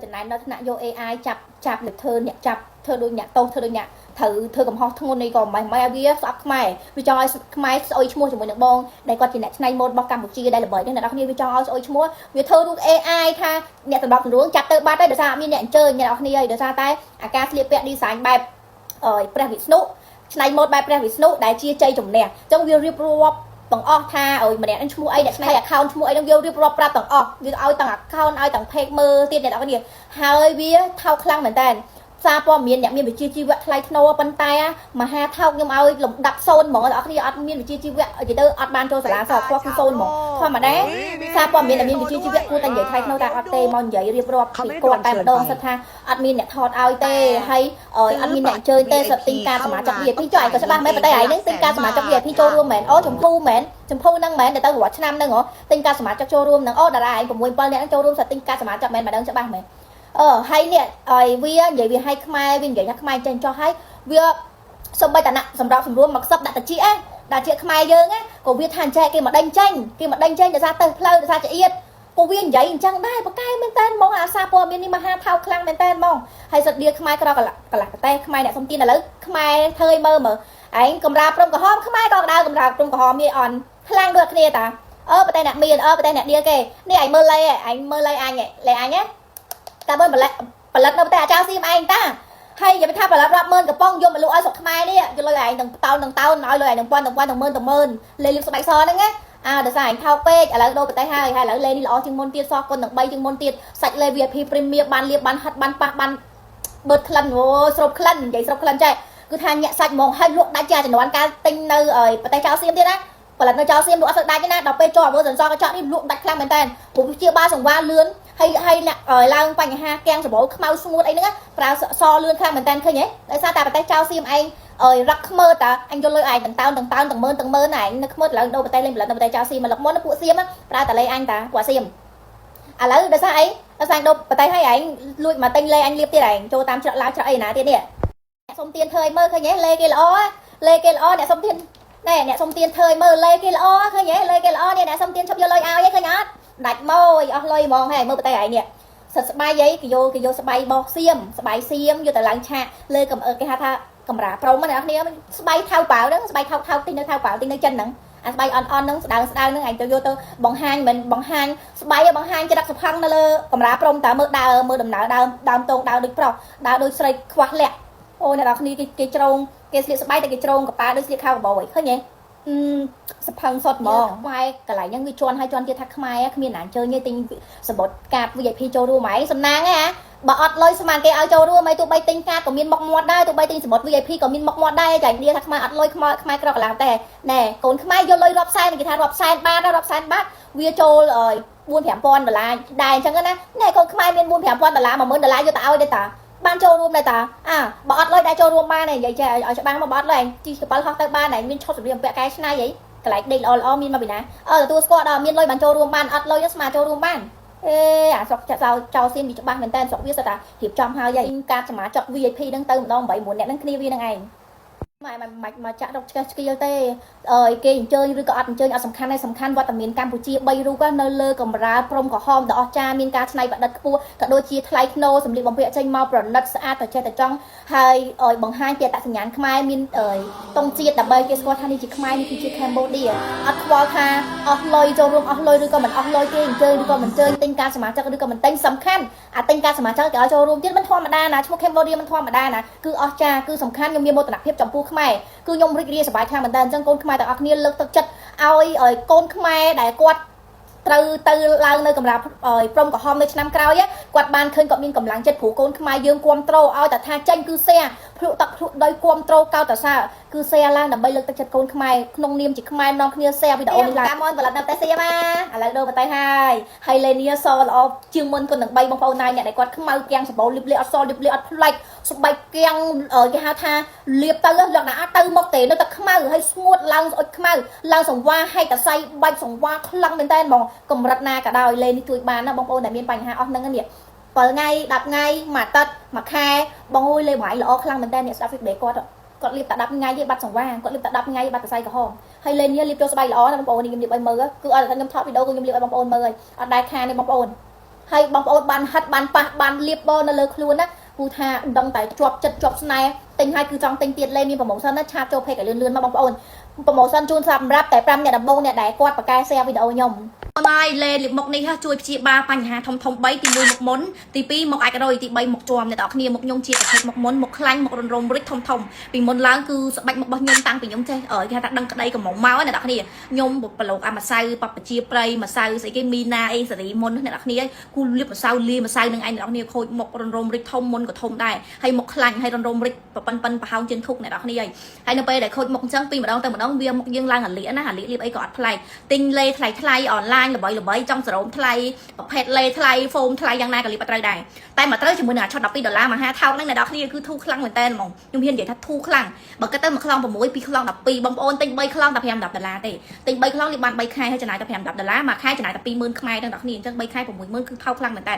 ចំណាយនៅថ្នាក់យក AI ចាប់លើធ្វើអ្នកចាប់ធ្វើដូចអ្នកតោសធ្វើដូចអ្នកត្រូវធ្វើកំហុសធ្ងន់នេះក៏មិនឲ្យវាស្អប់ខ្មែរវាចង់ឲ្យខ្មែរស្អុយឈ្មោះជាមួយនឹងបងដែលគាត់ជាអ្នកច្នៃម៉ូដរបស់កម្ពុជាដែលល្បីនេះអ្នកនរគ្នាវាចង់ឲ្យស្អុយឈ្មោះវាធ្វើរូប AI ថាអ្នកសម្រាប់ទម្រង់ចាប់ទៅបាត់ហើយដោយសារអត់មានអ្នកអញ្ជើញអ្នកនរគ្នាហើយដោយសារតែអាការស្លៀកពាក់ design បែបព្រះវិស្ណុច្នៃម៉ូដបែបព្រះវិស្ណុដែលជាជ័យជំនះអញ្ចឹងវារៀបរាប់ទាំងអស់ថាម្នាក់នឹងឈ្មោះអីអ្នកឆ្នៃ account ឈ្មោះអីនឹងវារៀបរាប់ប្រាប់ទាំងអស់វាឲ្យទាំង account ឲ្យទាំង page មើលទៀតអ្នកនរគ្នាហើយវាថោកខ្លាំងមែនតើសារព័ត៌មានអ្នកមានវិជ្ជាជីវៈថ្លៃថ្នូរប៉ុន្តែមហាថោកខ្ញុំឲ្យលំដាប់0ហ្មងអ្នកនរគ្នាអត់មានវិជ្ជាជីវៈនិយាយទៅអត់បានចូលសាលាសខ្វះគឺ0ហ្មងធម្មតាសារព័ត៌មានអ្នកមានវិជ្ជាជីវៈគួរតែនិយាយថ្លៃថ្នូរតែអត់ទេមកនិយាយរៀបរាប់ពីគាត់តែម្ដងសិតថាអត់មានអ្នកថតឲ្យទេហើយអត់មានអ្នកអញ្ជើញទេសិតទិញការសមាជិក VIP ចុះឯងក៏ច្បាស់មែនប៉ុន្តែឯងនឹងទិញការសមាជិក VIP ចូលរួមមែនអូចម្ភូមែនចម្ភូហ្នឹងមែនតែទៅរាល់ឆ្នាំហ្នឹងហ៎ទិញការសមាជិកចូលរួមហ្នឹងអូតារាឯង6 7នាក់ហ្នឹងចូលរួមសិតទិញការសមាជិកមែនម្ដងច្បាស់មែនហើយនេះឲ្យវានិយាយវាឲ្យខ្មែរវានិយាយថាខ្មែរចេញចោះហើយវាសំបីតាណាសម្រាប់សម្រួមមកខ្សឹបដាក់តិចដាក់ជាខ្មែរយើងក៏វាថាអញ្ចេះគេមកដេញចេញដោយសារទៅផ្លូវដោយសារចៀតក៏វានិយាយអញ្ចឹងដែរប៉កែមែនតើហ្មងអាសាព័ត៌មាននេះមហាថោកខ្លាំងមែនតើហ្មងហើយសិតដៀខ្មែរក្រកន្លះប្រទេសខ្មែរអ្នកសុំទានឥឡូវខ្មែរធ្វើឲ្យមើលឯងកំរាព្រំក្រហមខ្មែរក៏ដើរកំរាព្រំក្រហមនេះអន់ខ្លាំងដូចគ្នាតាប្រទេសអ្នកមានប្រទេសអ្នកដៀគេនេះឯងមើលលេឯងមើលលេអញលេអញតែបើផលិតនៅប្រទេសអាចារ្យសៀមឯងតាហើយនិយាយថាផលិតរាប់ម៉ឺនកំប៉ុងយកមកលក់ឲ្យស្រុកខ្មែរនេះយកលុយឯងទាំងតោនឲ្យលុយឯងទាំងពាន់ទាំងម៉ឺនលេលៀបស្បែកសហ្នឹងណាដោយសារឯងថោកពេកឥឡូវដូរប្រទេសហើយឥឡូវលេនេះល្អជាងមុនទៀតសោះគុណទាំង3ជាងមុនទៀតសាច់លេ VIP Premium បានលៀបបានហិតបានប៉ះបានបឺតក្លិនអូស្រូបក្លិននិយាយស្រូបក្លិនចេះគឺថាញាក់សាច់ហ្មងហើយលក់ដាច់ជាចំនួនការទិញនៅប្រទេសចៅសៀមទៀតណាផលិតនៅចៅសៀមលក់អត់ស្ដាច់ទេណាដល់ពេលចូលអវសនសកញ្ចក់នេះលក់ដាច់ខ្លាំងមែនតើព្រោះវាជាបាលសង្វារលឿនហើយឡើងបញ្ហាគាំងសបោខ្មៅស្ងួតអីហ្នឹងប្រើសលឿនខ្លាំងមែនតើឃើញហ៎ដោយសារតែប្រទេសចៅសៀមឯងរឹកខ្មើតាអញយកលុយឯងទាំងម៉ឺនទាំងម៉ឺនឯងនៅខ្មើឡើងដូរប្រទេសលេងផលិតនៅប្រទេសចៅសៀមមកលឹកមុនពួកសៀមប្រើតែលេអញតាពួកសៀមឥឡូវដោយសារអីដោយសារដូរប្រទេសឲ្យឯងលួចមកទិញលេអញលៀបទៀតឯងចូលតាមច្រកឡាវច្រកអីណាទៀតនេះអ្នកសុំទានធ្វើឲ្យមើលឃើញហ៎លេគេល្អអ្នកសុំទានណែអ្នកសុំទានធ្វើឲ្យមើលលេគេល្អឃើញហ៎លេគេល្អនេះអ្នកសុំទានឈប់យកលុយឲ្យឃើញអត់ដាច់ម៉ួយអស់លុយហ្មងហ៎មើលប្រទេសឯងនេះសិតស្បាយអីគេយកស្បាយបោះសៀមស្បាយសៀមយកទៅឡើងឆាកលើគេហៅថាកំរាព្រំណាអ្នកគ្នាស្បាយថៅប៉ៅហ្នឹងស្បាយថៅទិញនៅថៅប៉ៅទិញនៅចិនហ្នឹងអាស្បាយអន់ហ្នឹងស្ដើងហ្នឹងឯងទៅយកទៅបង្ហាញមិនបង្ហាញស្បាយបង្ហាញច្រឹកសផឹងនៅលើកំរាព្រំតើមើលដំណើរដើមតងដើរដូចប្រុសដើរដូចស្រីខ្វះលក្ខអូអ្នកនរគ្នាគេច្រងគេស្លៀកស្បាយតែគេច្រងកប៉ាដូចស្លៀកខោកបោឃើញទេសផឹងសុតហ្មងខ្មែរកន្លែងហ្នឹងវាជន់ទៀតថាខ្មែរគ្មានណាអញ្ជើញទេទិញសម្បត្តិកាត VIP ចូលរួមហ្មងសំណាងហ៎បើអត់លុយស្មានគេឲ្យចូលរួមហើយទោះបីទិញកាតក៏មានមុខមាត់ដែរទោះបីទិញសម្បត្តិ VIP ក៏មានមុខមាត់ដែរចាញ់និយាយថាខ្មែរអត់លុយខ្មែរក្រកន្លះតែណែកូនខ្មែរយកលុយរាប់សែនគេថារាប់សែនបាតវាចូល4-5,000 ដុល្លារដែរអញ្ចឹងណាណែកូនខ្មែរមាន4-5,000 ដុល្លារ 10000 ដុល្លារយកទៅឲ្យទេតាបានចូលរួមដែរតាបើអត់លុយដែរចូលរួមបាននិយាយចេះឲ្យច្បាស់មកបើអត់លុយជីកប៉ាល់ហោះទៅបានតែមានឈុតសម្ភារបំពាក់កែច្នៃអីកន្លែងដេកល្អមានមកពីណាទទួលស្គាល់ដល់មានលុយបានចូលរួមបានអត់លុយស្មាចូលរួមបានអាស្រុកចៅសៀមវាច្បាស់មែនតើស្រុកវាសិតថារៀបចំហើយការសមាជិក VIP ហ្នឹងទៅម្ដង8 9នាក់ហ្នឹងគ្នាវានឹងឯងមកចាក់រកឆ្កេះឆ្កៀលទេគេអញ្ជើញឬក៏អត់អញ្ជើញអត់សំខាន់ទេសំខាន់វត្តមានកម្ពុជា3រូបនៅលើកំរាលព្រំក្រហមដ៏អស្ចារ្យមានការច្នៃប្រឌិតខ្ពស់ក៏ដូចជាថ្លៃថ្នូរសម្លៀកបំពាក់ចេញមកប្រណិតស្អាតតែចេះតែចង់ហើយបង្ហាញពីអត្តសញ្ញាណខ្មែរមានតុងជាតិដើម្បីគេស្គាល់ថានេះជាខ្មែរនេះគឺជា Cambodia អត់ខ្វល់ថាអស់លុយចូលរួមអស់លុយឬក៏មិនអស់លុយគេអញ្ជើញឬក៏មិនអញ្ជើញទិញការសមាជិកឬក៏មិនទិញសំខាន់អាទិញការសមាជិកគេឲ្យចូលរួមទៀតមិនធម្មតាណាឈ្មោះ Cambodia មិនធម្មតាណាគឺអស្ចារ្យគឺសំខាន់ខ្ញុំមានមោទនភាពចំពោះខ្មែរគឺខ្ញុំរីករាយសប្បាយខ្លាំងមែនតើអញ្ចឹងកូនខ្មែរទាំងអស់គ្នាលើកទឹកចិត្តឲ្យកូនខ្មែរដែលគាត់ត្រូវទៅឡើងនៅកម្រាលព្រំក្រហមនៅឆ្នាំក្រោយគាត់បានឃើញគាត់មានកម្លាំងចិត្តព្រោះកូនខ្មែរយើងគ្រប់ត្រូលឲ្យតែថាចេញគឺសែភ្លុកទឹកភ្លុកដោយគ្រប់ត្រូលកោតតសើគឺសែឡើងដើម្បីលើកទឹកចិត្តកូនខ្មែរក្នុងនាមជាខ្មែរនាំគ្នាសែវីដេអូនេះឡើងតាមមកផលិតនៅប្រទេសសៀមឥឡូវដូរប្រទេសហើយលេនីសល្អជាងមុនគុណនឹង3បងប្អូនណាអ្នកដែលគាត់ខ្មៅគាំងសម្បូរលៀបអត់សលលៀបអត់ផ្លាច់ស្បែកគាំងគេហៅថាលៀបទៅលក្ខណៈទៅមកទេនៅតែខ្មៅហើយស្ងួតឡើងស្អុយខ្មៅឡើងសង្វាហែកតសៃបាច់សង្វាខ្លាំងមែនតើហ្មងកម្រិតណាក៏ដោយលេនេះជួយបានណាបងប្អូនដែលមានបញ្ហាអស់ហ្នឹងនេះ7ថ្ងៃ10ថ្ងៃមួយអាទិត្យមួយខែបងអើយលេបងឯងល្អខ្លាំងមែនតើអ្នកស្ដាប់វីដេអូគាត់លៀបតែ10ថ្ងៃទេបាត់សង្វាគាត់លៀបតែ10ថ្ងៃបាត់តសៃក្រហមហើយលេនេះលៀបចូលស្បែកល្អណាបងប្អូននេះខ្ញុំលៀបឲ្យមើលគឺអត់តែខ្ញុំថតវីដេអូគឺខ្ញុំលៀបឲ្យបងប្អូនមើលហើយអត់ដែលខានទេបងប្អូន ហើយបងប្អូនបានហាត់បានប៉ះបានលៀបបនៅលើខ្លួនណាគូថាដឹងតែជាប់ចិត្តជាប់ស្នេហ៍ទិញហើយគឺចង់ទិញទៀតលេមានប្រម៉ូសិនណាឆាតចូលពេកឲ្យលឿនៗមកបងប្អូនប្រម៉ូសិនជូនសម្រាប់តែ5អ្នកដំបូងអ្នកដែលគាត់បកកែ share វីដេអូខ្ញុំអូនហើយលេលៀបមុខនេះជួយព្យាបាលបញ្ហាធំ3ទី1មុខមុនទី2មុខអាចរយទី3មុខជាប់អ្នកនរគ្នាមុខខ្ញុំជាប្រភេទមុខមុនមុខខ្លាញ់មុខរំរំរិចធំពីមុនឡើងគឺស្បែកមុខរបស់ខ្ញុំតាំងពីខ្ញុំចេះគេថាដឹងក្តីកំងមកអ្នកនរគ្នាខ្ញុំប្រឡូកអាម្សៅបបជាប្រៃម្សៅស្អីគេមីណាអេសេរីមុនអ្នកនរគ្នាគូលៀបម្សៅលាម្សៅនឹងឯងអ្នកនរគ្នាខូចមុខរំរំរិចធំមុនក៏ធំដែរហើយមុខខ្លាញ់ហើយរំរំរិចប៉ិនប្រហោងជាងធុកអ្នកនរគ្នាហើយនៅពេលដែលខូចមុខអញ្ចឹងពីម្ដងទៅម្ដងវាមុខយើងឡើងអាលៀកណាអាលៀកលៀបអីក៏អត់ប្លែកទិញលេថ្លៃអនឡាញល្បីចង់សរោមថ្លៃប្រភេទលេថ្លៃហ្វូមថ្លៃយ៉ាងណាក៏លៀបអត់ត្រូវដែរតែមកត្រូវជាមួយនឹងអាឆុត$12មហាថោកហ្នឹងអ្នកនរគ្នាគឺធូរខ្លាំងមែនតើហ្មងខ្ញុំហ៊ាននិយាយថាធូរខ្លាំងបើគិតទៅមួយខ្លង6 2ខ្លង12បងប្អូនទិញ3ខ្លងតែ$5ទេទិញ3ខ្លងលៀបបាន3ខែហើយចំណាយតែ$5មួយខែចំណាយតែ20,000ខ្មែរទាំងអ្នកគ្នាអញ្ចឹង3ខែ60000គឺថោកខ្លាំងមែនតើ